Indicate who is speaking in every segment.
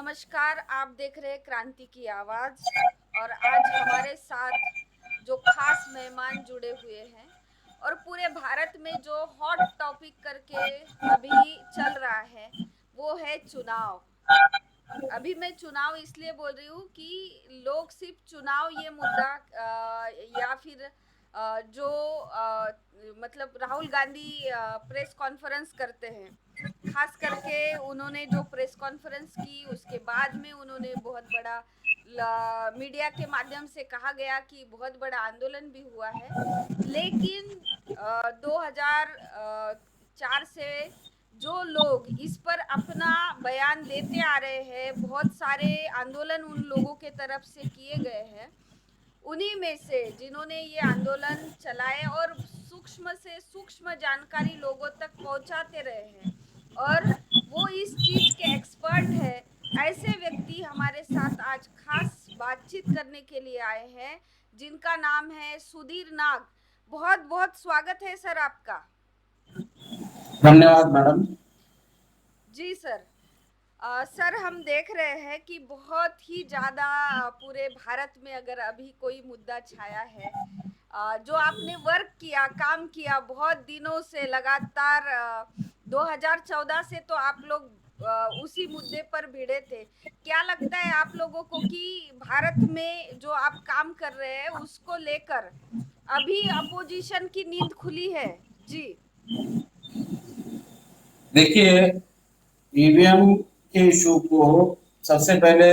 Speaker 1: नमस्कार। आप देख रहे हैं क्रांति की आवाज। और आज हमारे साथ जो खास मेहमान जुड़े हुए हैं और पूरे भारत में जो हॉट टॉपिक करके अभी चल रहा है वो है चुनाव। अभी मैं चुनाव इसलिए बोल रही हूँ कि लोग सिर्फ चुनाव ये मुद्दा या फिर जो मतलब राहुल गांधी प्रेस कॉन्फ्रेंस करते हैं। खास करके उन्होंने जो प्रेस कॉन्फ्रेंस की उसके बाद में उन्होंने बहुत बड़ा मीडिया के माध्यम से कहा गया कि बहुत बड़ा आंदोलन भी हुआ है। लेकिन 2004 से जो लोग इस पर अपना बयान देते आ रहे हैं, बहुत सारे आंदोलन उन लोगों के तरफ से किए गए हैं। उन्हीं में से जिन्होंने ये आंदोलन चलाए और सूक्ष्म से सूक्ष्म जानकारी लोगों तक पहुंचाते रहे हैं और वो इस चीज के एक्सपर्ट है, ऐसे व्यक्ति हमारे साथ आज खास बातचीत करने के लिए आए हैं, जिनका नाम है सुधीर नाग। बहुत बहुत स्वागत है सर आपका।
Speaker 2: धन्यवाद मैडम।
Speaker 1: जी सर। सर, हम देख रहे हैं कि बहुत ही ज़्यादा पूरे भारत में अगर अभी कोई मुद्दा छाया है, जो आपने वर्क किया, काम किया बहुत दिनों से लगातार, 2014 से तो आप लोग उसी मुद्दे पर भिड़े थे। क्या लगता है आप लोगों को कि भारत में जो आप काम कर रहे हैं उसको लेकर अभी अपोजिशन की नींद खुली है? जी।
Speaker 2: देखिए, ईवीएम के इशू को सबसे पहले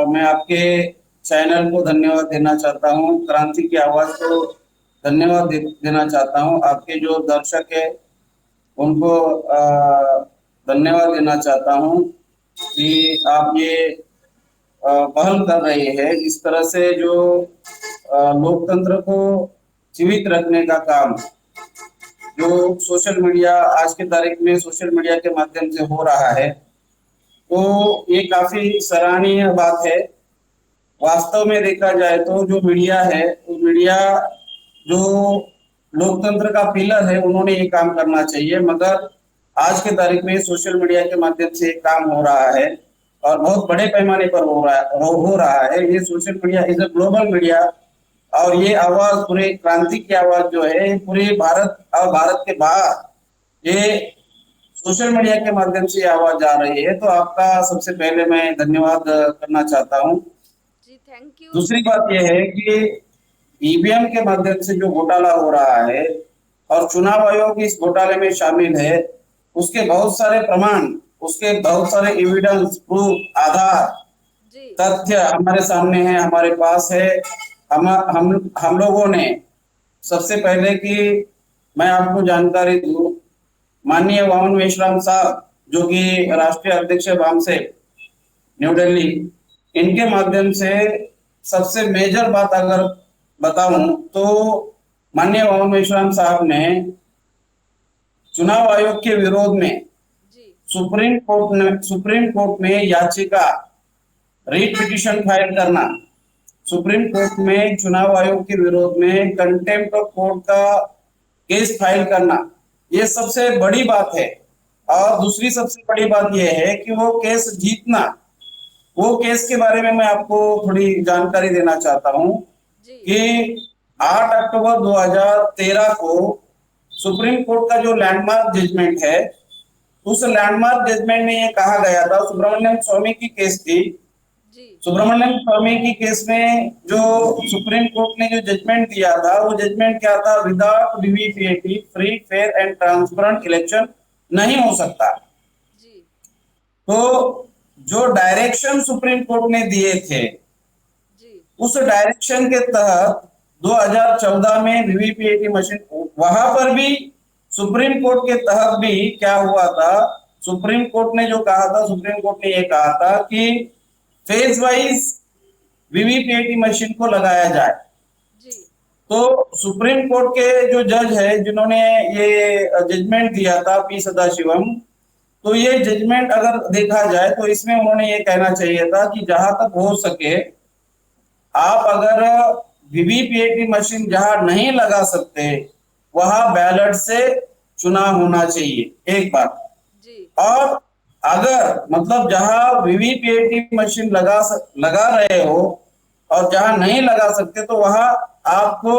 Speaker 2: मैं आपके चैनल को धन्यवाद देना चाहता हूं, क्रांति की आवाज को धन्यवाद देना चाहता हूं। आपके जो दर्शक है उनको धन्यवाद देना चाहता हूं कि आप ये पहल कर रहे हैं। इस तरह से जो लोकतंत्र को जीवित रखने का काम जो सोशल मीडिया आज की तारीख में सोशल मीडिया के माध्यम से हो रहा है, तो ये काफी सराहनीय बात है। वास्तव में देखा जाए तो जो मीडिया है, वो मीडिया जो लोकतंत्र का पिलर है, उन्होंने ये काम करना चाहिए। मगर आज के तारीख में सोशल मीडिया के माध्यम से काम हो रहा है और बहुत बड़े पैमाने पर हो रहा है। ये social media is a global media और ये आवाज पूरे क्रांति की आवाज जो है पूरे भारत और भारत के बाहर ये सोशल मीडिया के माध्यम से आवाज जा रही है। तो आपका सबसे पहले मैं धन्यवाद करना चाहता हूं।
Speaker 1: जी, थैंक यू।
Speaker 2: दूसरी बात यह है कि ईवीएम के माध्यम से जो घोटाला हो रहा है और चुनाव आयोग इस घोटाले में शामिल है, उसके बहुत सारे प्रमाण, उसके बहुत सारे एविडेंस, प्रूफ, आधार,
Speaker 1: जी।
Speaker 2: तथ्य हमारे सामने है, हमारे पास है। हम लोगों ने सबसे पहले कि मैं आपको जानकारी दूं, माननीय वामन मेश्राम साहब जो कि राष्ट्रीय अध्यक्ष है वाम से न्यू दिल्ली, इनके माध्यम से सबसे मेजर बात अगर बताऊं तो माननीय वामन मेश्राम साहब ने चुनाव आयोग के विरोध में
Speaker 1: जी।
Speaker 2: सुप्रीम कोर्ट में याचिका, रीट पिटीशन फाइल करना, सुप्रीम कोर्ट में चुनाव आयोग के विरोध में कंटेम्प्ट ऑफ कोर्ट का केस फाइल करना, ये सबसे बड़ी बात है। और दूसरी सबसे बड़ी बात यह है कि वो केस जीतना। वो केस के बारे में मैं आपको थोड़ी जानकारी देना चाहता हूं
Speaker 1: जी।
Speaker 2: कि 8 अक्टूबर 2013 को सुप्रीम कोर्ट का जो लैंडमार्क जजमेंट है, उस लैंडमार्क जजमेंट में ये कहा गया था, सुब्रमण्यम स्वामी की केस थी।
Speaker 1: जी।
Speaker 2: सुब्रमण्यम स्वामी की केस में जो सुप्रीम कोर्ट ने जो जजमेंट दिया था, वो जजमेंट क्या था? Without VVPAT free fair and transparent election नहीं हो सकता।
Speaker 1: जी।
Speaker 2: तो जो डायरेक्शन सुप्रीम कोर्ट ने दिए थे,
Speaker 1: जी।
Speaker 2: उस डायरेक्शन के तहत 2014 में वीवीपीएटी मशीन, वहां पर भी सुप्रीम कोर्ट के तहत भी क्या हुआ था? सुप्रीम कोर्ट ने जो कहा था, सुप्रीम कोर्ट ने ये कहा था कि फेज वाइज वीवीपीएटी मशीन को लगाया जाए।
Speaker 1: जी।
Speaker 2: तो सुप्रीम कोर्ट के जो जज है जिन्होंने ये जजमेंट दिया था, पी सदाशिवम, तो ये जजमेंट अगर देखा जाए तो इसमें उन्होंने ये कहना चाहिए था कि जहां तक हो सके आप अगर वीवीपीएटी मशीन जहां नहीं लगा सकते वहां बैलेट से चुनाव होना चाहिए, एक बात।
Speaker 1: जी।
Speaker 2: और अगर मतलब जहां वीवीपीएटी मशीन लगा रहे हो और जहां नहीं लगा सकते तो वहां आपको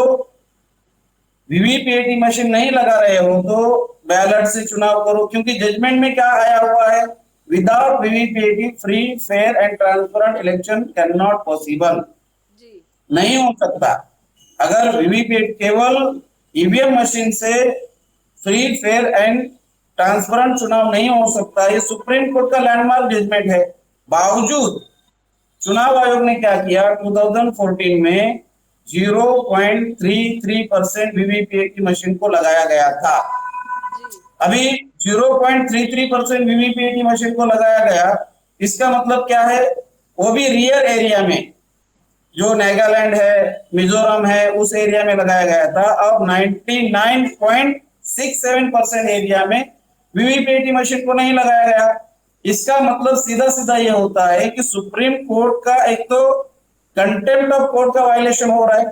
Speaker 2: वीवीपीएटी मशीन नहीं लगा रहे हो तो बैलेट से चुनाव करो, क्योंकि जजमेंट में क्या आया हुआ है, without VVPAT free fair and transparent election can not possible,
Speaker 1: जी
Speaker 2: नहीं हो सकता। अगर वीवीपीएटी केवल ईवीएम मशीन से फ्री फेयर एंड ट्रांसपेरेंट चुनाव नहीं हो सकता, ये सुप्रीम कोर्ट का लैंडमार्क जजमेंट है। बावजूद चुनाव आयोग ने क्या किया, 2014 में 0.33% वीवीपीएटी मशीन को लगाया गया था।
Speaker 1: जी
Speaker 2: अभी 0.33% वीवीपीएटी मशीन को लगाया गया, इसका मतलब क्या है, वो भी रियर एरिया में, जो नागालैंड है, मिजोरम है, उस एरिया में लगाया गया था। और 99.67% एरिया में वीवीपीएटी मशीन को नहीं लगाया गया। इसका मतलब सीधा सीधा ये होता है कि सुप्रीम कोर्ट का एक तो कंटेम्प्ट ऑफ कोर्ट का वायलेशन हो रहा है,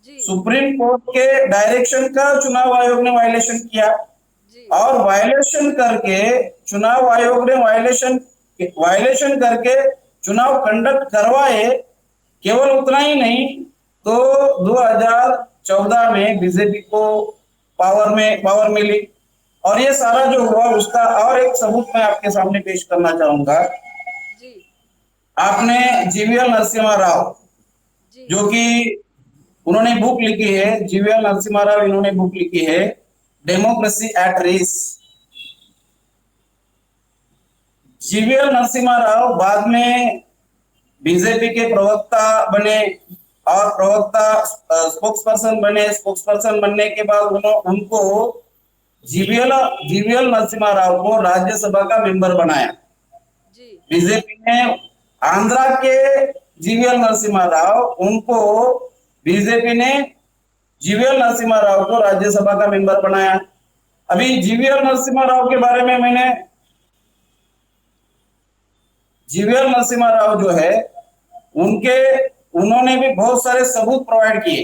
Speaker 1: जी
Speaker 2: सुप्रीम कोर्ट के डायरेक्शन का चुनाव आयोग ने वायलेशन किया,
Speaker 1: जी
Speaker 2: और वायलेशन करके चुनाव आयोग ने वायलेशन वायलेशन करके चुनाव कंडक्ट करवाए। केवल उतना ही नहीं, तो 2014 में बीजेपी को पावर मिली, और ये सारा जो हुआ उसका और एक सबूत मैं आपके सामने पेश करना चाहूंगा।
Speaker 1: जी
Speaker 2: आपने जीवीएल नरसिम्हा राव,
Speaker 1: जी
Speaker 2: जो कि उन्होंने बुक लिखी है, जीवीएल नरसिम्हा राव इन्होंने बुक लिखी है, democracy at risk. GVL Narasimha Rao बाद में बीजेपी के प्रवक्ता बने, और प्रवक्ता स्पोक्स पर्सन बने। स्पोक्स पर्सन बनने के बाद उनको जीवीएल जीवीएल नरसिम्हा राव को राज्यसभा का मेंबर बनाया।
Speaker 1: जी
Speaker 2: बीजेपी ने आंध्रा के जीवीएल नरसिम्हा राव, उनको बीजेपी ने जीवीएल नरसिम्हा राव को राज्यसभा का मेंबर बनाया। अभी जीवीएल नरसिम्हा राव के बारे में मैंने, जीवीएल नरसिम्हा राव जो है उनके उन्होंने भी बहुत सारे सबूत प्रोवाइड किए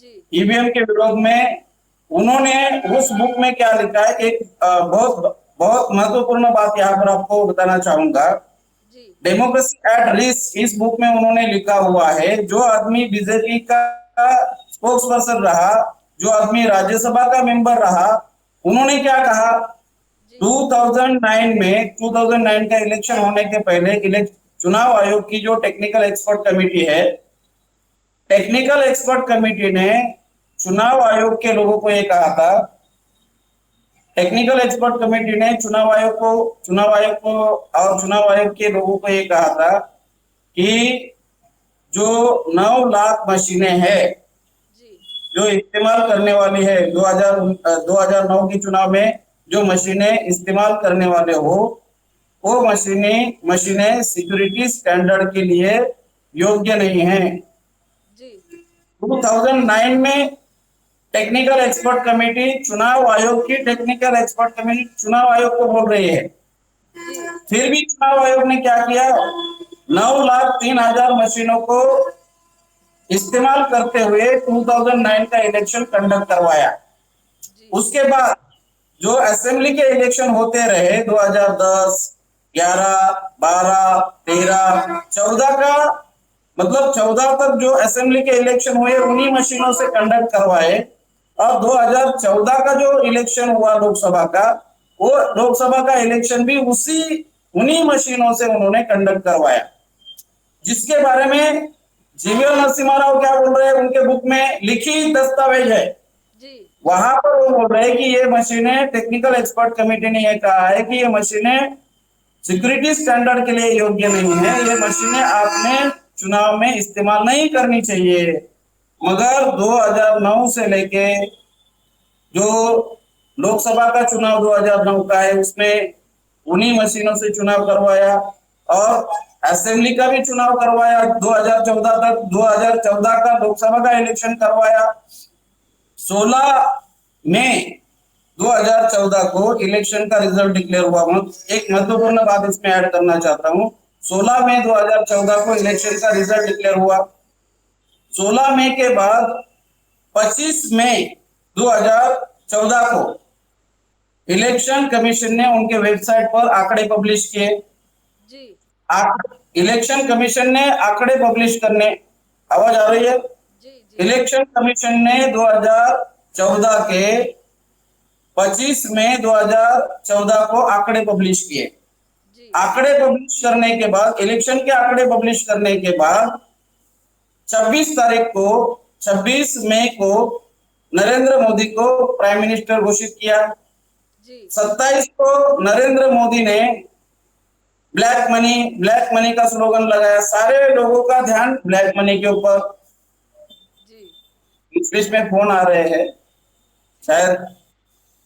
Speaker 1: जी
Speaker 2: ईवीएम के विरोध में। उन्होंने उस बुक में क्या लिखा है, एक बहुत बहुत महत्वपूर्ण बात यहाँ पर आपको बताना चाहूंगा।
Speaker 1: जी
Speaker 2: डेमोक्रेसी एट रिस्क, इस बुक में उन्होंने लिखा हुआ है, जो आदमी बीजेपी का स्पोक्स पर्सन रहा, जो आदमी राज्यसभा का मेंबर रहा, उन्होंने क्या कहा,
Speaker 1: जी
Speaker 2: 2009 का इलेक्शन होने के पहले चुनाव आयोग की जो टेक्निकल एक्सपर्ट कमेटी है, टेक्निकल एक्सपर्ट कमेटी ने चुनाव आयोग के लोगों को ये कहा था, टेक्निकल एक्सपर्ट कमेटी ने चुनाव आयोग को और चुनाव आयोग के लोगों को ये कहा था कि जो 9 लाख मशीनें हैं
Speaker 1: जी
Speaker 2: जो इस्तेमाल करने वाली है, 2009 की चुनाव में जो मशीनें इस्तेमाल करने वाले हो, वो मशीनें सिक्योरिटी स्टैंडर्ड के लिए योग्य नहीं है।
Speaker 1: जी
Speaker 2: 2009 में टेक्निकल एक्सपर्ट कमेटी, चुनाव आयोग की टेक्निकल एक्सपर्ट कमेटी चुनाव आयोग को बोल रही है।
Speaker 1: जी
Speaker 2: फिर भी चुनाव आयोग ने क्या किया, 9,03,000 मशीनों को इस्तेमाल करते हुए 2009 का इलेक्शन कंडक्ट करवाया।
Speaker 1: जी
Speaker 2: उसके बाद जो असेंबली के इलेक्शन होते रहे 2010, 11, 12, 13, 14 का, मतलब 14 तक जो असेंबली के इलेक्शन हुए उन्हीं मशीनों से कंडक्ट करवाए। और 2014 का जो इलेक्शन हुआ लोकसभा का, वो लोकसभा का इलेक्शन भी उन्हीं मशीनों से उन्होंने कंडक्ट करवाया, जिसके बारे में जीवीएल नरसिम्हा राव क्या बोल रहे हैं, उनके बुक में लिखी दस्तावेज है,
Speaker 1: जी
Speaker 2: वहां पर वो बोल रहे हैं कि ये मशीनें, टेक्निकल एक्सपर्ट कमेटी ने ये कहा है कि ये मशीनें सिक्योरिटी स्टैंडर्ड के लिए योग्य नहीं है, ये मशीनें आपने चुनाव में इस्तेमाल नहीं करनी चाहिए। मगर 2009 से लेके जो लोकसभा का चुनाव 2009 का है, उसमें उन्हीं मशीनों से चुनाव करवाया, और असेंबली का भी चुनाव करवाया 2014 तक। 2014 का लोकसभा का इलेक्शन करवाया। 16 मई 2014 को इलेक्शन का रिजल्ट डिक्लेयर हुआ। एक महत्वपूर्ण बात इसमें ऐड करना चाहता हूं, 16 मई 2014 को इलेक्शन का रिजल्ट डिक्लेयर हुआ। 16 मई के बाद 25 मई 2014 को इलेक्शन कमीशन ने उनके वेबसाइट पर आंकड़े पब्लिश किए।
Speaker 1: जी
Speaker 2: इलेक्शन कमीशन ने आंकड़े पब्लिश करने, आवाज आ रही है?
Speaker 1: जी जी
Speaker 2: इलेक्शन कमीशन ने 2014 के 25 मई 2014 को आंकड़े पब्लिश किए।
Speaker 1: जी
Speaker 2: आंकड़े पब्लिश करने के बाद, इलेक्शन के आंकड़े पब्लिश करने के बाद 26 मई को नरेंद्र मोदी को प्राइम मिनिस्टर घोषित किया।
Speaker 1: जी
Speaker 2: 27 को नरेंद्र मोदी ने ब्लैक मनी का स्लोगन लगाया। सारे लोगों का ध्यान ब्लैक मनी के ऊपर।
Speaker 1: जी
Speaker 2: बीच बीच में फोन आ रहे हैं शायद।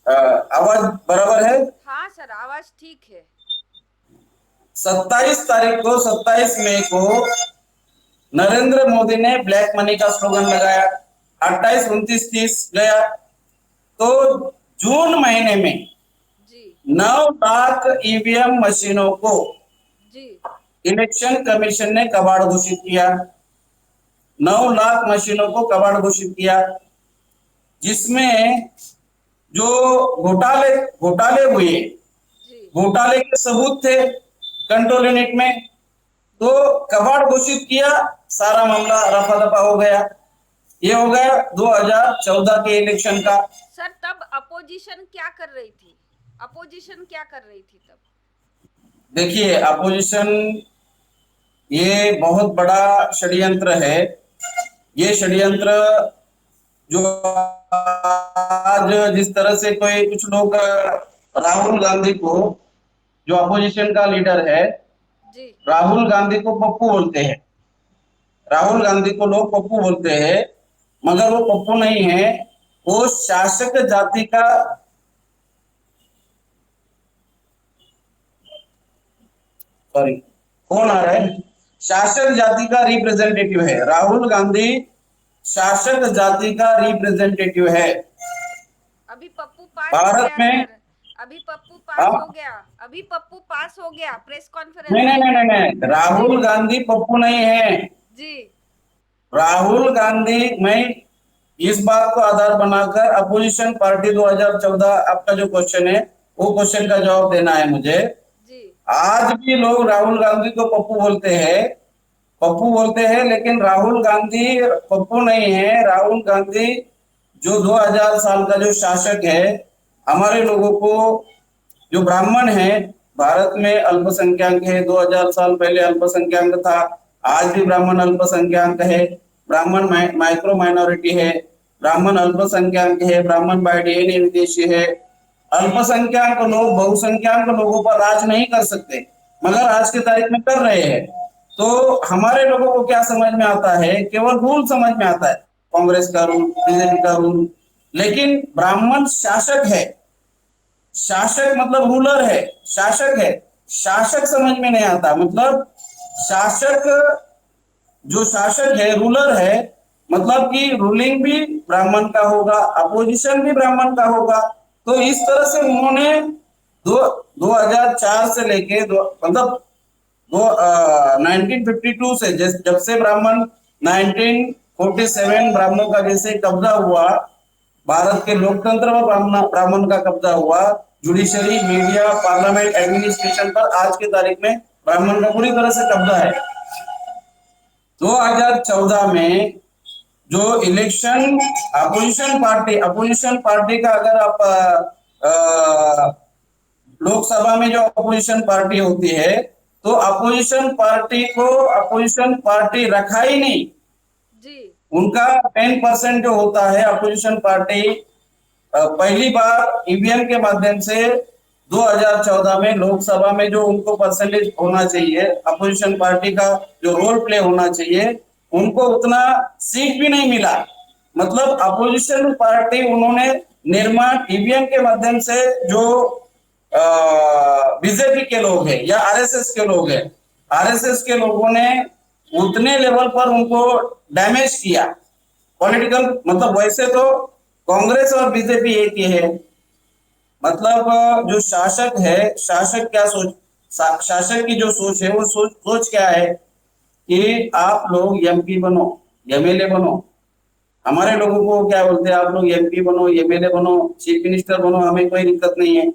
Speaker 2: आवाज बराबर है?
Speaker 1: हाँ सर, आवाज ठीक है।
Speaker 2: 27 मई को नरेंद्र मोदी ने ब्लैक मनी का स्लोगन लगाया। 28, 29, 30 गया। तो जून महीने में
Speaker 1: जी
Speaker 2: 9 लाख ईवीएम मशीनों को
Speaker 1: जी
Speaker 2: इलेक्शन कमीशन ने कबाड़ घोषित किया। 9 लाख मशीनों को कबाड़ घोषित किया, जिसमें जो घोटाले घोटाले हुए,
Speaker 1: जी
Speaker 2: घोटाले के सबूत थे कंट्रोल यूनिट में। तो कबाड़ घोषित किया, सारा मामला रफा दफा हो गया। ये हो गया 2014 के इलेक्शन का।
Speaker 1: सर, तब अपोजिशन क्या कर रही थी? अपोजिशन क्या कर रही थी तब?
Speaker 2: देखिए, अपोजिशन ये बहुत बड़ा षड्यंत्र है। ये षड्यंत्र जो आज जिस तरह से कोई कुछ लोग राहुल गांधी को, जो अपोजिशन का लीडर है,
Speaker 1: जी
Speaker 2: राहुल गांधी को पप्पू बोलते हैं। राहुल गांधी को लोग पप्पू बोलते हैं, मगर वो पप्पू नहीं है। वो शासक जाति का, सॉरी कौन आ रहा है, शासक जाति का रिप्रेजेंटेटिव है। राहुल गांधी शासक जाति का रिप्रेजेंटेटिव है
Speaker 1: अभी पप्पू पास हो
Speaker 2: भारत
Speaker 1: गया
Speaker 2: में।
Speaker 1: सर। अभी पप्पू पास हो
Speaker 2: हाँ,
Speaker 1: गया। अभी पप्पू पास हो गया प्रेस
Speaker 2: नहीं
Speaker 1: कॉन्फ्रेंस
Speaker 2: नहीं
Speaker 1: में
Speaker 2: नहीं
Speaker 1: कल।
Speaker 2: नहीं नहीं,
Speaker 1: जी
Speaker 2: राहुल गांधी पप्पू नहीं है।
Speaker 1: जी
Speaker 2: राहुल गांधी, मैं इस बात को आधार बनाकर अपोजिशन पार्टी 2014, आपका जो क्वेश्चन है वो क्वेश्चन का जवाब देना है मुझे।
Speaker 1: जी
Speaker 2: आज भी लोग राहुल गांधी को पप्पू बोलते हैं, पप्पू बोलते हैं, लेकिन राहुल गांधी पप्पू नहीं है। राहुल गांधी जो 2000 साल का जो शासक है, हमारे लोगों को, जो ब्राह्मण है, भारत में अल्पसंख्यक है। 2000 साल पहले अल्पसंख्यक था, आज भी ब्राह्मण अल्पसंख्यक है। ब्राह्मण माइक्रो माइनॉरिटी है, ब्राह्मण अल्पसंख्यक है, ब्राह्मण बाय डीएनए विदेशी है। अल्पसंख्यक लोग बहुसंख्यक लोगों पर राज नहीं कर सकते, मगर आज की तारीख में कर रहे हैं। तो हमारे लोगों को क्या समझ में आता है? केवल रूल समझ में आता है, कांग्रेस का रूल, बीजेपी का रूल। लेकिन ब्राह्मण शासक है, शासक मतलब रूलर है, शासक है। शासक समझ में नहीं आता, मतलब शासक, जो शासक है, रूलर है, मतलब कि रूलिंग भी ब्राह्मण का होगा, अपोजिशन भी ब्राह्मण का होगा। तो इस तरह से उन्होंने दो 2004 से लेके मतलब 1952 से, जब से ब्राह्मण 1947 ब्राह्मणों का जैसे कब्जा हुआ, भारत के लोकतंत्र पर ब्राह्मण का कब्जा हुआ, जुडिशरी, मीडिया, पार्लियामेंट, एडमिनिस्ट्रेशन पर आज की तारीख में ब्राह्मण का पूरी तरह से कब्जा है। 2014 में जो इलेक्शन, अपोजिशन पार्टी का अगर आप लोकसभा में जो अपोजिशन पार्टी होती है, तो अपोजिशन पार्टी को अपोजिशन पार्टी रखा ही नहीं।
Speaker 1: जी
Speaker 2: उनका 10% जो होता है अपोजिशन पार्टी, पहली बार ईवीएम के माध्यम से 2014 में लोकसभा में जो उनको परसेंटेज होना चाहिए, अपोजिशन पार्टी का जो रोल प्ले होना चाहिए, उनको उतना सीट भी नहीं मिला। मतलब अपोजिशन पार्टी उन्होंने निर्माण ईवीएम के माध्यम से, जो बीजेपी के लोग हैं या आरएसएस के लोग हैं, आरएसएस के लोगों ने उतने लेवल पर उनको डैमेज किया पॉलिटिकल। मतलब वैसे तो कांग्रेस और बीजेपी एक ही है। मतलब जो शासक है, शासक क्या सोच, शासक की जो सोच है, वो सोच क्या है कि आप लोग एमपी बनो, एमएलए बनो, हमारे लोगों को क्या बोलते हैं, आप लोग एमपी बनो, एमएलए बनो, चीफ मिनिस्टर बनो, हमें कोई दिक्कत नहीं है,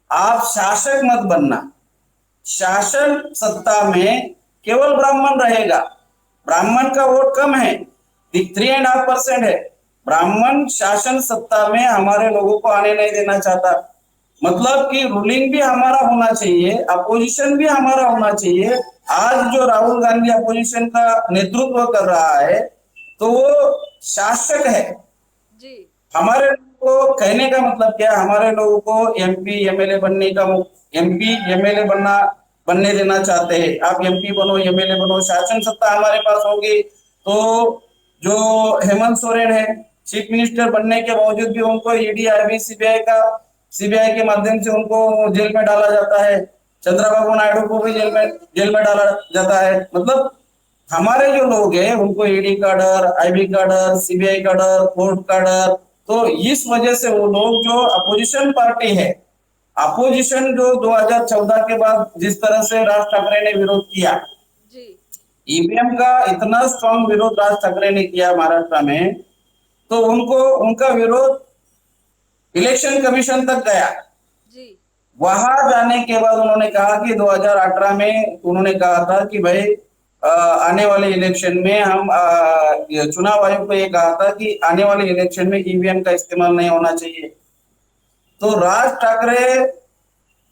Speaker 2: आप शासक मत बनना। शासन सत्ता में केवल ब्राह्मण रहेगा। ब्राह्मण का वोट कम है, 3.5% है। ब्राह्मण शासन सत्ता में हमारे लोगों को आने नहीं देना चाहता। मतलब कि रूलिंग भी हमारा होना चाहिए, अपोजिशन भी हमारा होना चाहिए। आज जो राहुल गांधी अपोजिशन का नेतृत्व कर रहा है, तो वो शासक है।
Speaker 1: जी
Speaker 2: हमारे लोगों को कहने का मतलब क्या है, हमारे लोगों को एमपी एमएलए बनने का, एमपी एमएलए बनने देना चाहते हैं। आप एमपी बनो, एमएलए बनो, शासन सत्ता हमारे पास होगी तो जो हेमंत सोरेन है, चीफ मिनिस्टर बनने के बावजूद भी उनको ईडी आईबी सीबीआई के माध्यम से उनको जेल में डाला जाता है। चंद्रबाबू नायडू को भी जेल में डाला जाता है। मतलब हमारे जो लोग हैं उनको ईडी का डर, आईबी का डर, सीबीआई का डर, कोर्ट का डर। तो इस वजह से वो लोग जो अपोजिशन पार्टी है, अपोजिशन जो 2014 के बाद जिस तरह से राज ठाकरे ने विरोध किया,
Speaker 1: जी
Speaker 2: ईवीएम का इतना स्ट्रांग विरोध राज ठाकरे ने किया महाराष्ट्र में, तो उनको उनका विरोध इलेक्शन कमीशन तक गया।
Speaker 1: जी
Speaker 2: वहां जाने के बाद उन्होंने कहा कि 2018 में उन्होंने कहा था कि भाई आने वाले इलेक्शन में हम ये चुनाव आयोग को ये कहा था कि आने वाले इलेक्शन में ईवीएम का इस्तेमाल नहीं होना चाहिए। तो राज ठाकरे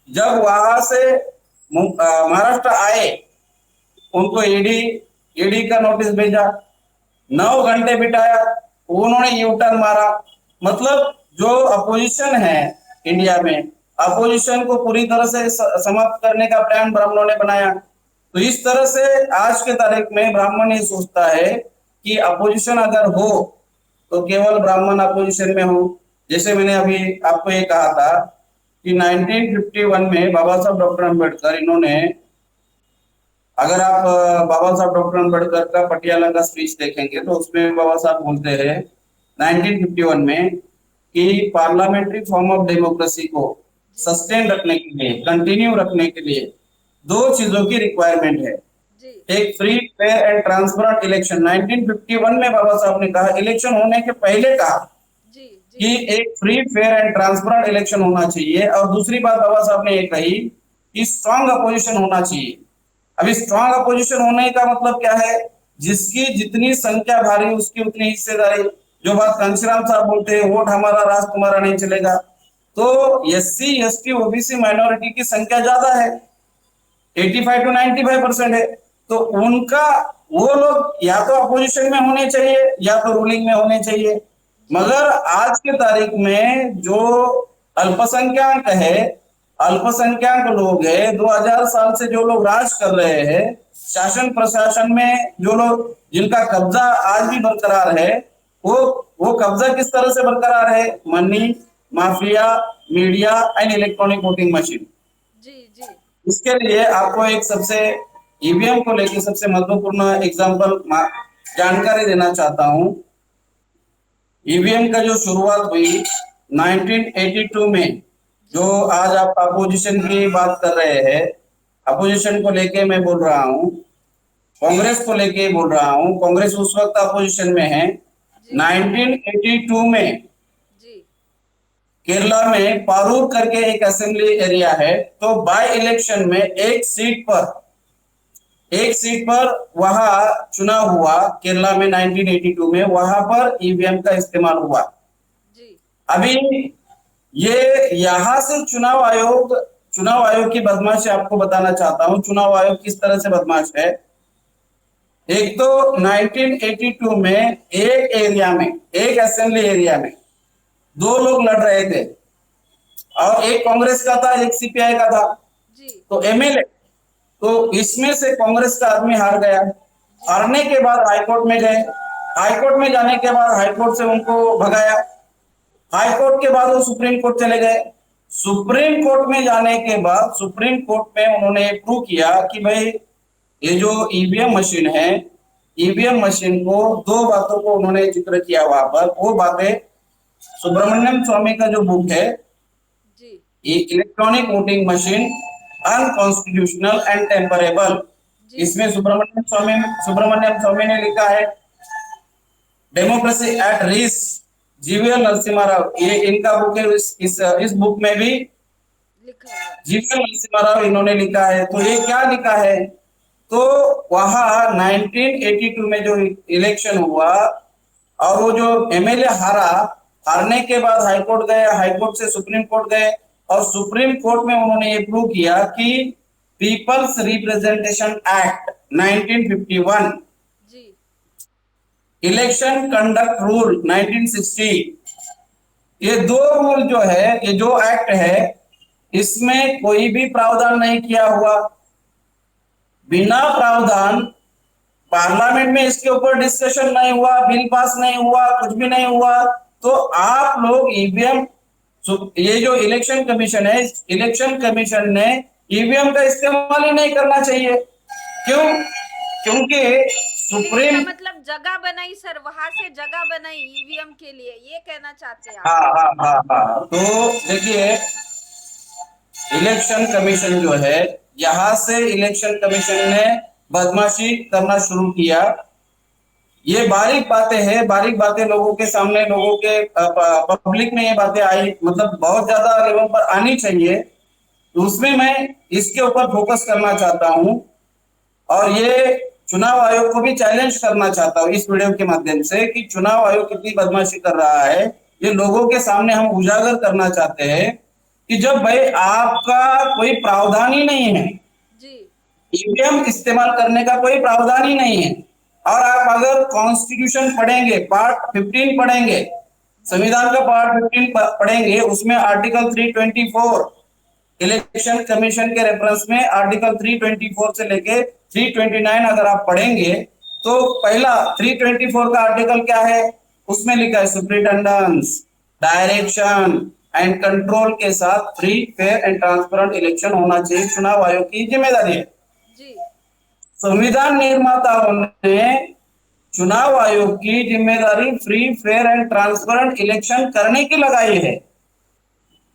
Speaker 2: जब वहां से महाराष्ट्र आए, उनको ईडी का नोटिस भेजा, 9 घंटे बिठाया, उन्होंने यू टर्न मारा। मतलब जो अपोजिशन है इंडिया में, अपोजिशन को पूरी तरह से समाप्त करने का प्लान ब्राह्मणों ने बनाया। तो इस तरह से आज के तारीख में ब्राह्मण ये सोचता है कि अपोजिशन अगर हो तो केवल ब्राह्मण अपोजिशन में हो। जैसे मैंने अभी आपको ये कहा था कि 1951 में बाबा साहब डॉक्टर अम्बेडकर इन्होंने, अगर आप बाबा साहब डॉक्टर अम्बेडकर का पटियाला का स्पीच देखेंगे तो उसमें बाबा साहब बोलते हैं 1951 में कि पार्लियामेंट्री फॉर्म ऑफ डेमोक्रेसी को
Speaker 1: जी
Speaker 2: सस्टेन रखने के लिए, कंटिन्यू रखने के लिए दो चीजों की रिक्वायरमेंट है।
Speaker 1: जी
Speaker 2: एक free fair and transparent election. 1951 में बाबा साहब ने कहा, इलेक्शन होने के पहले कहा
Speaker 1: जी जी
Speaker 2: कि एक free fair and transparent election होना चाहिए। और दूसरी बात बाबा साहब ने ये कही कि स्ट्रांग अपोजिशन होना चाहिए। अभी स्ट्रांग अपोजिशन होने का मतलब क्या है, जिसकी जितनी संख्या भारी उसकी उतनी हिस्सेदारी। जो बात घनश्याम साहब बोलते हैं, वोट हमारा राज तुम्हारा नहीं चलेगा। तो एससी एसटी ओबीसी माइनॉरिटी की संख्या ज्यादा है, 85 to 95% है। तो उनका, वो लोग या तो अपोजिशन में होने चाहिए या तो रूलिंग में होने चाहिए।
Speaker 1: जी
Speaker 2: मगर आज के तारीख में जो अल्पसंख्यक है, अल्पसंख्यक लोग है, 2000 साल से जो लोग राज कर रहे हैं, शासन प्रशासन में जो लोग, जिनका कब्जा आज भी बरकरार है, वो वो कब्जा किस तरह से बरकरार है, money mafia, media and electronic voting machine.
Speaker 1: जी जी
Speaker 2: इसके लिए आपको एक सबसे ईवीएम को लेकर सबसे महत्वपूर्ण एग्जांपल जानकारी देना चाहता हूं। ईवीएम का जो शुरुआत हुई 1982 में,
Speaker 1: जी
Speaker 2: जो आज आप अपोजिशन की बात कर रहे हैं, अपोजिशन को लेके मैं बोल रहा हूं, कांग्रेस को लेके बोल रहा हूं। कांग्रेस उस वक्त अपोजिशन में है।
Speaker 1: जी
Speaker 2: 1982 में
Speaker 1: जी
Speaker 2: केरला में पारूर करके एक असेंबली एरिया है, तो बाय इलेक्शन में एक सीट पर वहां चुनाव हुआ केरला में 1982 में, वहां पर ईवीएम का इस्तेमाल हुआ।
Speaker 1: जी
Speaker 2: अभी ये यहां से चुनाव आयोग की बदमाशी आपको बताना चाहता हूं। चुनाव आयोग किस तरह से बदमाश है। एक तो 1982 में एक असेंबली एरिया में दो लोग लड़ रहे थे, और एक कांग्रेस का था, एक सीपीआई का था।
Speaker 1: जी
Speaker 2: तो एमएलए, तो इसमें से कांग्रेस का आदमी हार गया।
Speaker 1: जी
Speaker 2: हारने के बाद हाईकोर्ट में गए। हाईकोर्ट में जाने के बाद हाईकोर्ट से उनको भगाया। हाईकोर्ट के बाद वो सुप्रीम कोर्ट चले गए। सुप्रीम कोर्ट में जाने के बाद सुप्रीम कोर्ट में उन्होंने प्रूव किया कि भाई ये जो ईवीएम मशीन है, ईवीएम मशीन को, दो बातों को उन्होंने जिक्र किया वहां पर। वो बातें सुब्रमण्यम स्वामी का जो बुक है,
Speaker 1: जी
Speaker 2: electronic voting machine unconstitutional and tamperable,
Speaker 1: जी
Speaker 2: इसमें सुब्रमण्यम स्वामी ने लिखा है democracy at risk, GVL Narasimha Rao, ये इनका बुक है। इस बुक में भी
Speaker 1: लिखा हुआ है।
Speaker 2: जीवीएल नरसिम्हा राव इन्होंने लिखा है। तो ये क्या लिखा है, तो वहां 1982 में जो इलेक्शन हुआ और वो जो एमएलए हारा, हारने के बाद हाईकोर्ट गए, हाईकोर्ट से सुप्रीम कोर्ट गए और सुप्रीम कोर्ट में उन्होंने ये प्रूव किया कि पीपल्स रिप्रेजेंटेशन एक्ट 1951,
Speaker 1: जी
Speaker 2: इलेक्शन कंडक्ट रूल 1960, ये दो रूल जो है, ये जो एक्ट है, इसमें कोई भी प्रावधान नहीं किया हुआ। बिना प्रावधान पार्लियामेंट में इसके ऊपर डिस्कशन नहीं हुआ, बिल पास नहीं हुआ, कुछ भी नहीं हुआ। तो आप लोग ईवीएम, ये जो इलेक्शन कमीशन है, इलेक्शन कमीशन ने ईवीएम का इस्तेमाल ही नहीं करना चाहिए। क्यों? क्योंकि
Speaker 1: कहने का
Speaker 2: सुप्रीम,
Speaker 1: मतलब जगह बनाई सर, वहां से जगह बनाई ईवीएम के लिए, ये कहना चाहते हैं आप।
Speaker 2: हाँ हाँ हाँ हाँ, तो देखिए इलेक्शन कमीशन जो है, यहां से इलेक्शन कमीशन ने बदमाशी करना शुरू किया। ये बारीक बातें हैं, बारीक बातें लोगों के सामने, लोगों के पब्लिक में ये बातें आई, मतलब बहुत ज्यादा लेवल पर आनी चाहिए। तो उसमें मैं इसके ऊपर फोकस करना चाहता हूं और ये चुनाव आयोग को भी चैलेंज करना चाहता हूं इस वीडियो के माध्यम से कि चुनाव आयोग कितनी बदमाशी कर रहा है। ये लोगों के सामने हम उजागर करना चाहते हैं कि जब भाई आपका कोई प्रावधान ही नहीं है,
Speaker 1: जी
Speaker 2: ईवीएम इस्तेमाल करने का कोई प्रावधान ही नहीं है, और आप अगर कॉन्स्टिट्यूशन पढ़ेंगे, पार्ट 15 पढ़ेंगे, संविधान का पार्ट 15 पढ़ेंगे, उसमें आर्टिकल 324, इलेक्शन कमीशन के रेफरेंस में आर्टिकल 324 से लेके 329 अगर आप पढ़ेंगे, तो पहला 324 का आर्टिकल क्या है, उसमें लिखा है सुप्रिटेंडेंस, डायरेक्शन एंड कंट्रोल के साथ free fair and transparent election होना चाहिए, चुनाव आयोग की जिम्मेदारी है।
Speaker 1: जी
Speaker 2: संविधान निर्माताओं ने चुनाव आयोग की जिम्मेदारी free fair and transparent election करने की लगाई है,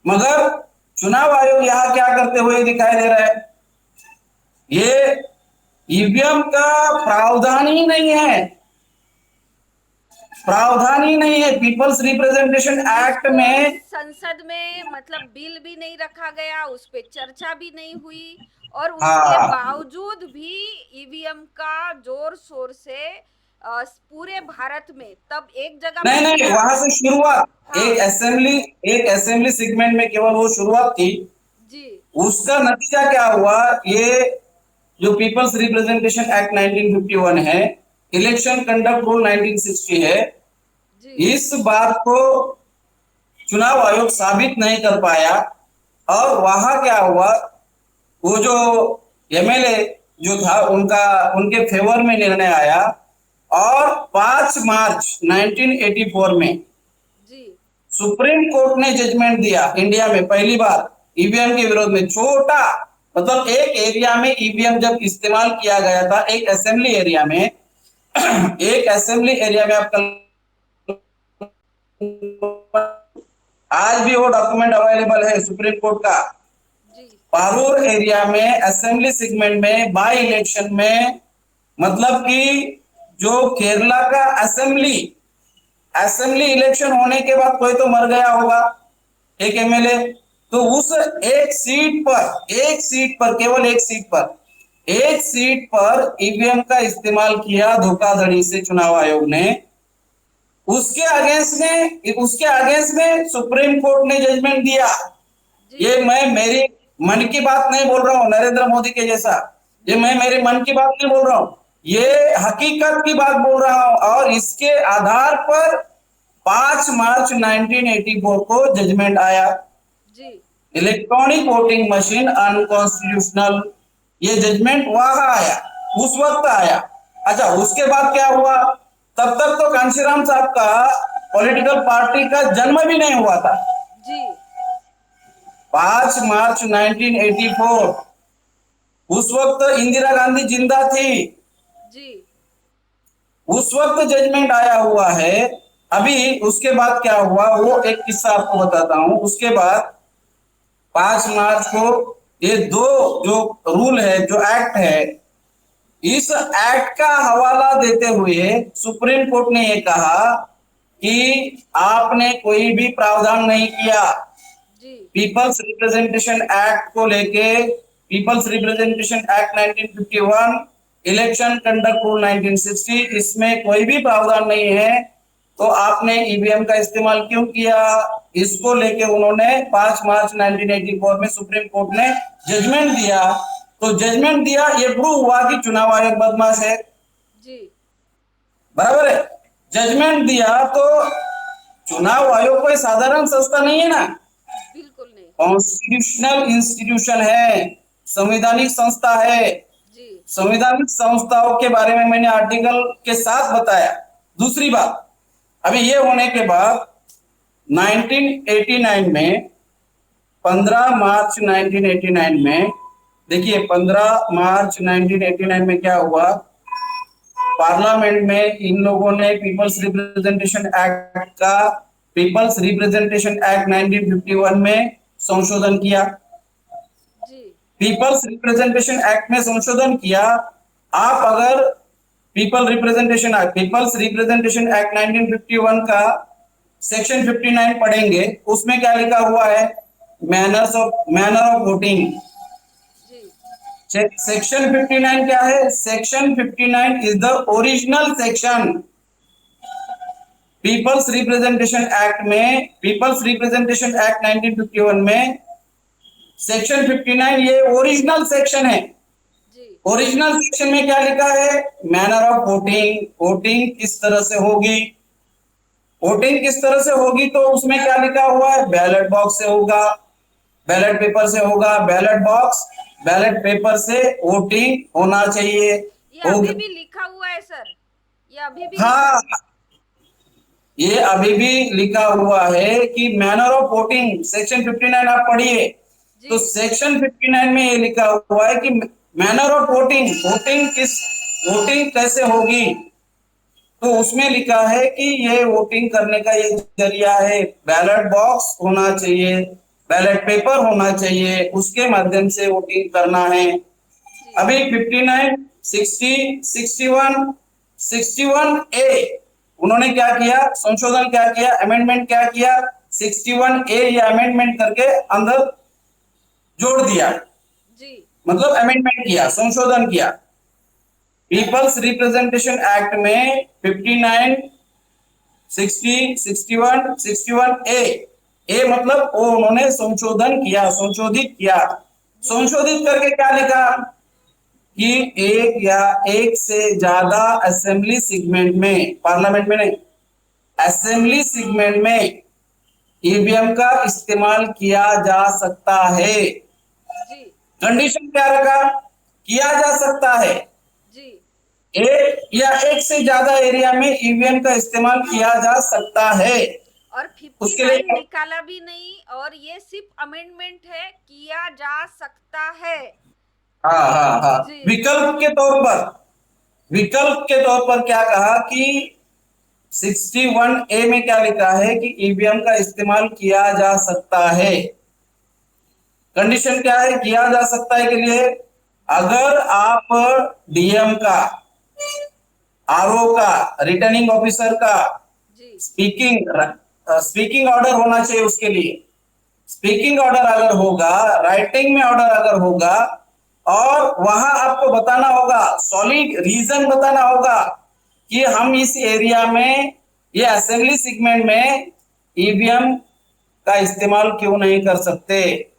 Speaker 2: मगर चुनाव आयोग यहां क्या करते हुए दिखाई दे रहा है, ये ईवीएम का प्रावधान ही नहीं है, प्रावधान ही नहीं है पीपल्स रिप्रेजेंटेशन एक्ट
Speaker 1: उसको
Speaker 2: में।
Speaker 1: संसद में मतलब बिल भी नहीं रखा गया, उस पे चर्चा भी नहीं हुई, और उसके
Speaker 2: हाँ,
Speaker 1: बावजूद भी ईवीएम का जोर शोर से पूरे भारत में तब एक जगह
Speaker 2: नहीं
Speaker 1: पे
Speaker 2: नहीं,
Speaker 1: हुआ।
Speaker 2: वहां से शुरुआत,
Speaker 1: हाँ
Speaker 2: एक असेंबली सेगमेंट में केवल वो शुरुआत थी।
Speaker 1: जी
Speaker 2: उसका नतीजा क्या हुआ, ये जो पीपल्स रिप्रेजेंटेशन एक्ट 1951 है, इलेक्शन कंडक्ट रूल 1960 है,
Speaker 1: जी
Speaker 2: इस बात को चुनाव आयोग साबित नहीं कर पाया। और वहां क्या हुआ, वो जो एमएलए जो था, उनका उनके फेवर में निर्णय आया और 5 मार्च 1984 में
Speaker 1: जी
Speaker 2: सुप्रीम कोर्ट ने जजमेंट दिया इंडिया में पहली बार ईवीएम के विरोध में। छोटा, मतलब एक एरिया में ईवीएम जब इस्तेमाल किया गया था, एक असेंबली एरिया में, एक असेंबली एरिया में, आप आज भी वो डॉक्यूमेंट अवेलेबल है सुप्रीम कोर्ट का,
Speaker 1: जी
Speaker 2: पारूर एरिया में असेंबली सेगमेंट में बाई इलेक्शन में, मतलब कि जो केरला का असेंबली असेंबली इलेक्शन होने के बाद कोई तो मर गया होगा एक एमएलए, तो उस एक सीट पर केवल एक सीट पर ईवीएम का इस्तेमाल किया धोखाधड़ी से चुनाव आयोग ने। उसके अगेंस्ट में सुप्रीम कोर्ट ने जजमेंट दिया।
Speaker 1: जी
Speaker 2: ये मैं मेरी मन की बात नहीं बोल रहा हूं नरेंद्र मोदी के जैसा, ये
Speaker 1: जी
Speaker 2: मैं मेरे मन की बात नहीं बोल रहा हूं, ये हकीकत की बात बोल रहा हूं। और इसके आधार पर 5 मार्च 1984 को जजमेंट आया,
Speaker 1: जी
Speaker 2: इलेक्ट्रॉनिक वोटिंग मशीन अनकॉन्स्टिट्यूशनल, ये जजमेंट वहां आया, उस वक्त आया। अच्छा, उसके बाद क्या हुआ, तब तक तो कांशीराम साहब का पॉलिटिकल पार्टी का जन्म भी नहीं हुआ था।
Speaker 1: जी
Speaker 2: 5 मार्च 1984, उस वक्त इंदिरा गांधी जिंदा थी,
Speaker 1: जी
Speaker 2: उस वक्त जजमेंट आया हुआ है। अभी उसके बाद क्या हुआ, वो एक किस्सा आपको बताता हूं। उसके बाद 5 मार्च को ये दो जो रूल है, जो एक्ट है, इस एक्ट का हवाला देते हुए सुप्रीम कोर्ट ने यह कहा कि आपने कोई भी प्रावधान नहीं किया
Speaker 1: जी
Speaker 2: पीपल्स रिप्रेजेंटेशन एक्ट को लेके। Peoples representation act 1951, election conduct rule 1960, इसमें कोई भी प्रावधान नहीं है, तो आपने ईवीएम का इस्तेमाल क्यों किया? इसको लेके उन्होंने 5 मार्च 1984 में सुप्रीम कोर्ट ने जजमेंट दिया। तो जजमेंट दिया, ये प्रूव हुआ कि चुनाव आयोग बदमाश है,
Speaker 1: जी
Speaker 2: बराबर है। जजमेंट दिया तो चुनाव आयोग कोई साधारण संस्था नहीं है ना,
Speaker 1: बिल्कुल नहीं।
Speaker 2: कॉन्स्टिट्यूशनल इंस्टीट्यूशन है, संवैधानिक संस्था है।
Speaker 1: जी
Speaker 2: संवैधानिक संस्थाओं के बारे में मैंने आर्टिकल के साथ बताया। दूसरी बात, अभी ये होने के बाद 1989 में 15 मार्च 1989 में देखिए 15 मार्च 1989 में क्या हुआ, पार्लियामेंट में इन लोगों ने पीपल्स रिप्रेजेंटेशन एक्ट का पीपल्स रिप्रेजेंटेशन एक्ट 1951 में संशोधन किया।
Speaker 1: जी
Speaker 2: पीपल्स रिप्रेजेंटेशन एक्ट में संशोधन किया। आप अगर पीपल्स रिप्रेजेंटेशन एक्ट 1951 का सेक्शन 59 पढ़ेंगे, उसमें क्या लिखा हुआ है? Manner of voting.
Speaker 1: जी
Speaker 2: सेक्शन 59 क्या है? Section 59 is the original section. People's representation act में, पीपल्स रिप्रेजेंटेशन एक्ट 1951 में सेक्शन 59 ये ओरिजिनल सेक्शन है।
Speaker 1: जी
Speaker 2: ओरिजिनल सेक्शन में क्या लिखा है? मैनर ऑफ वोटिंग, वोटिंग किस तरह से होगी, वोटिंग किस तरह से होगी, तो उसमें क्या लिखा हुआ है? बैलेट बॉक्स से होगा, बैलेट पेपर से होगा, बैलेट बॉक्स बैलेट पेपर से वोटिंग होना चाहिए।
Speaker 1: ये अभी भी लिखा हुआ है सर, ये अभी भी लिखा
Speaker 2: हाँ,
Speaker 1: है।
Speaker 2: ये अभी भी लिखा हुआ है कि मैनर ऑफ वोटिंग, सेक्शन 59 आप पढ़िए,
Speaker 1: जी
Speaker 2: तो सेक्शन 59 में ये लिखा हुआ है कि मैनर ऑफ वोटिंग, वोटिंग कैसे होगी, तो उसमें लिखा है कि ये वोटिंग करने का ये जरिया है, बैलेट बॉक्स होना चाहिए, बैलेट पेपर होना चाहिए, उसके माध्यम से वोटिंग करना है।
Speaker 1: जी
Speaker 2: अभी 59, 60, 61, 61 ए उन्होंने क्या किया? संशोधन क्या किया? अमेंडमेंट क्या किया? 61 ए ये अमेंडमेंट करके अंदर जोड़ दिया,
Speaker 1: जी
Speaker 2: मतलब अमेंडमेंट किया, संशोधन किया। पीपल्स रिप्रेजेंटेशन एक्ट में 59, 60, 61, 61 ए मतलब वो उन्होंने संशोधन किया, संशोधित किया।
Speaker 1: जी
Speaker 2: संशोधित करके क्या लिखा कि एक या एक से ज्यादा असेंबली सेगमेंट में, पार्लियामेंट में नहीं, असेंबली सेगमेंट में ईवीएम का इस्तेमाल किया जा सकता है।
Speaker 1: जी
Speaker 2: कंडीशन क्या रखा? किया जा सकता है।
Speaker 1: जी
Speaker 2: एक या एक से ज्यादा एरिया में ईवीएम का इस्तेमाल किया जा सकता है।
Speaker 1: और
Speaker 2: उसके
Speaker 1: 59
Speaker 2: लिए
Speaker 1: निकाला भी नहीं, और ये सिर्फ अमेंडमेंट है, किया जा सकता है।
Speaker 2: हाँ हाँ हाँ,
Speaker 1: जी
Speaker 2: विकल्प के तौर पर क्या कहा कि 61 ए में क्या लिखा है कि ईवीएम का इस्तेमाल किया जा सकता है। कंडीशन क्या है किया जा सकता है के लिए? अगर आप डीएम का, आरओ का, रिटर्निंग ऑफिसर का
Speaker 1: जी
Speaker 2: स्पीकिंग ऑर्डर होना चाहिए। उसके लिए स्पीकिंग ऑर्डर अगर होगा, राइटिंग में ऑर्डर अगर होगा, और वहां आपको बताना होगा, सॉलिड रीजन बताना होगा कि हम इस एरिया में, ये असेंबली सेगमेंट में ईवीएम का इस्तेमाल क्यों नहीं कर सकते।